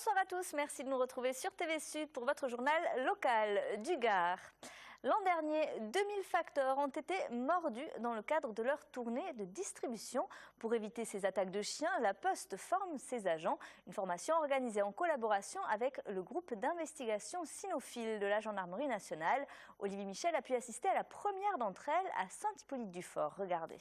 Bonsoir à tous, merci de nous retrouver sur TV Sud pour votre journal local du Gard. L'an dernier, 2000 facteurs ont été mordus dans le cadre de leur tournée de distribution. Pour éviter ces attaques de chiens, la Poste forme ses agents. Une formation organisée en collaboration avec le groupe d'investigation cynophile de la Gendarmerie nationale. Olivier Michel a pu assister à la première d'entre elles à Saint-Hippolyte-du-Fort. Regardez.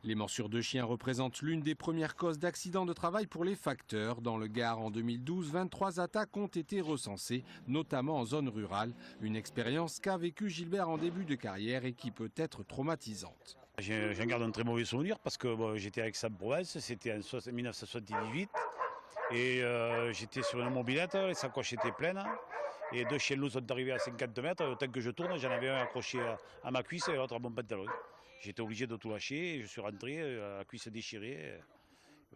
Les morsures de chiens représentent l'une des premières causes d'accidents de travail pour les facteurs. Dans le Gard, en 2012, 23 attaques ont été recensées, notamment en zone rurale. Une expérience qu'a vécue Gilbert en début de carrière et qui peut être traumatisante. J'en garde un très mauvais souvenir parce que j'étais avec Sam Provence, c'était en 1978. Et j'étais sur une mobilette, les sacoches étaient pleines. Et deux chiens loups sont arrivés à 50 mètres. Le temps que je tourne, j'en avais un accroché à ma cuisse et l'autre à mon pantalon. J'étais obligé de tout lâcher, je suis rentré, la cuisse déchirée.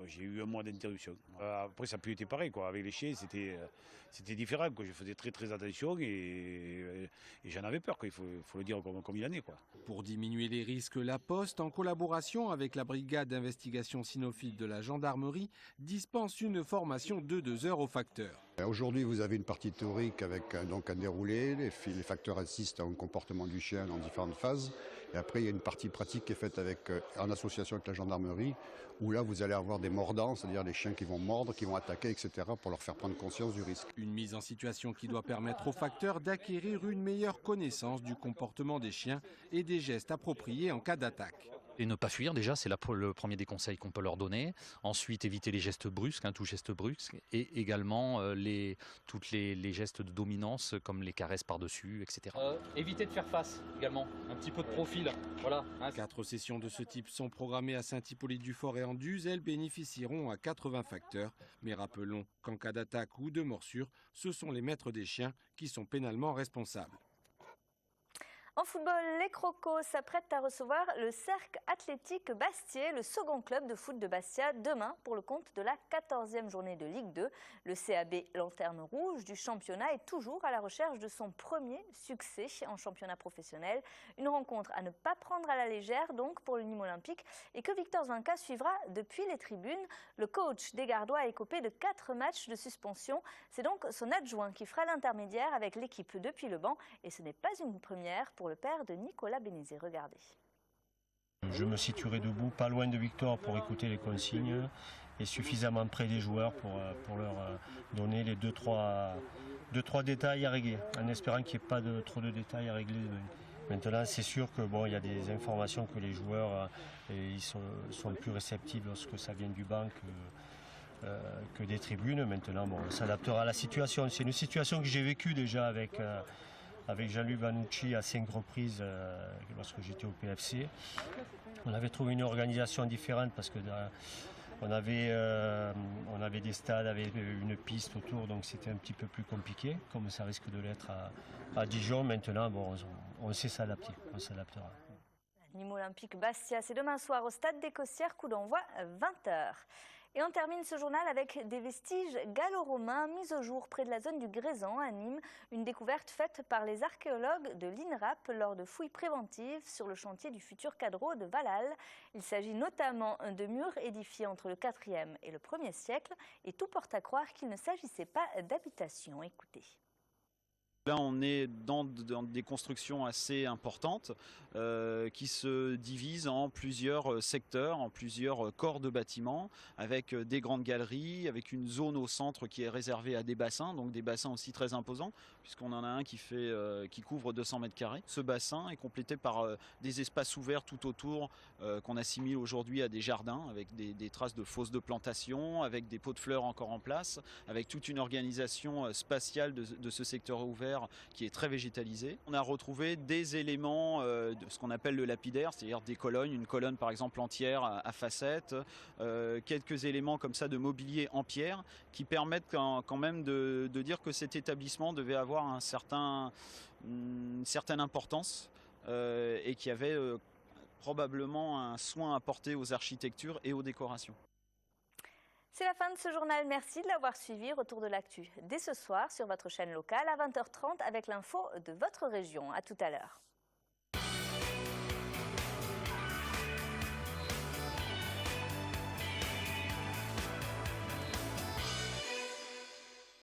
J'ai eu un mois d'interruption. Après, ça n'a plus été pareil, quoi. Avec les chiens, c'était différent, quoi. Je faisais très attention et j'en avais peur, quoi. Il faut le dire comme il en est, quoi. Pour diminuer les risques, la Poste, en collaboration avec la brigade d'investigation cynophile de la gendarmerie, dispense une formation de 2 heures aux facteurs. Aujourd'hui, vous avez une partie théorique avec donc un déroulé. Les facteurs assistent au comportement du chien dans différentes phases. Et après, il y a une partie pratique qui est faite en association avec la gendarmerie, où là, vous allez avoir des mordants, c'est-à-dire les chiens qui vont mordre, qui vont attaquer, etc., pour leur faire prendre conscience du risque. Une mise en situation qui doit permettre aux facteurs d'acquérir une meilleure connaissance du comportement des chiens et des gestes appropriés en cas d'attaque. Et ne pas fuir, déjà, c'est le premier des conseils qu'on peut leur donner. Ensuite, éviter les gestes brusques, tout geste brusque. Et également tous les gestes de dominance, comme les caresses par-dessus, etc. Éviter de faire face, également. Un petit peu de profil. Voilà. 4 sessions de ce type sont programmées à Saint-Hippolyte-du-Fort et en Duze. Elles bénéficieront à 80 facteurs. Mais rappelons qu'en cas d'attaque ou de morsure, ce sont les maîtres des chiens qui sont pénalement responsables. En football, les Crocos s'apprêtent à recevoir le Cercle Athlétique Bastiais, le second club de foot de Bastia, demain pour le compte de la 14e journée de Ligue 2. Le CAB Lanterne Rouge du championnat est toujours à la recherche de son premier succès en championnat professionnel. Une rencontre à ne pas prendre à la légère donc pour le Nîmes Olympique et que Victor Zwanka suivra depuis les tribunes. Le coach des Gardois a écopé de 4 matchs de suspension. C'est donc son adjoint qui fera l'intermédiaire avec l'équipe depuis le banc et ce n'est pas une première pour le père de Nicolas Bénézé. Regardez. Je me situerai debout, pas loin de Victor pour écouter les consignes et suffisamment près des joueurs pour leur donner les 2-3 détails à régler, en espérant qu'il n'y ait pas trop de détails à régler demain. Maintenant, c'est sûr que il y a des informations que les joueurs ils sont plus réceptifs lorsque ça vient du banc que des tribunes. Maintenant, on s'adaptera à la situation. C'est une situation que j'ai vécue déjà avec Jean-Luc Vanucci à 5 reprises lorsque j'étais au PFC. On avait trouvé une organisation différente parce que on avait des stades avec une piste autour, donc c'était un petit peu plus compliqué, comme ça risque de l'être à Dijon. Maintenant, on sait s'adapter, on s'adaptera. Nîmes Olympique Bastia, c'est demain soir au stade des Cossières, coup d'envoi 20h. Et on termine ce journal avec des vestiges gallo-romains mis au jour près de la zone du Grésand à Nîmes. Une découverte faite par les archéologues de l'INRAP lors de fouilles préventives sur le chantier du futur cadreau de Valhall. Il s'agit notamment de murs édifiés entre le 4e et le 1er siècle et tout porte à croire qu'il ne s'agissait pas d'habitation. Écoutez. Là, on est dans des constructions assez importantes qui se divisent en plusieurs secteurs, en plusieurs corps de bâtiments, avec des grandes galeries, avec une zone au centre qui est réservée à des bassins, donc des bassins aussi très imposants, puisqu'on en a un qui couvre 200 mètres carrés. Ce bassin est complété par des espaces ouverts tout autour qu'on assimile aujourd'hui à des jardins, avec des traces de fosses de plantation, avec des pots de fleurs encore en place, avec toute une organisation spatiale de ce secteur ouvert qui est très végétalisé. On a retrouvé des éléments de ce qu'on appelle le lapidaire, c'est-à-dire des colonnes, une colonne par exemple entière à facettes, quelques éléments comme ça de mobilier en pierre qui permettent quand même de dire que cet établissement devait avoir une certaine importance et qu'il y avait probablement un soin apporté aux architectures et aux décorations. C'est la fin de ce journal, merci de l'avoir suivi. Retour de l'actu dès ce soir sur votre chaîne locale à 20h30 avec l'info de votre région. À tout à l'heure.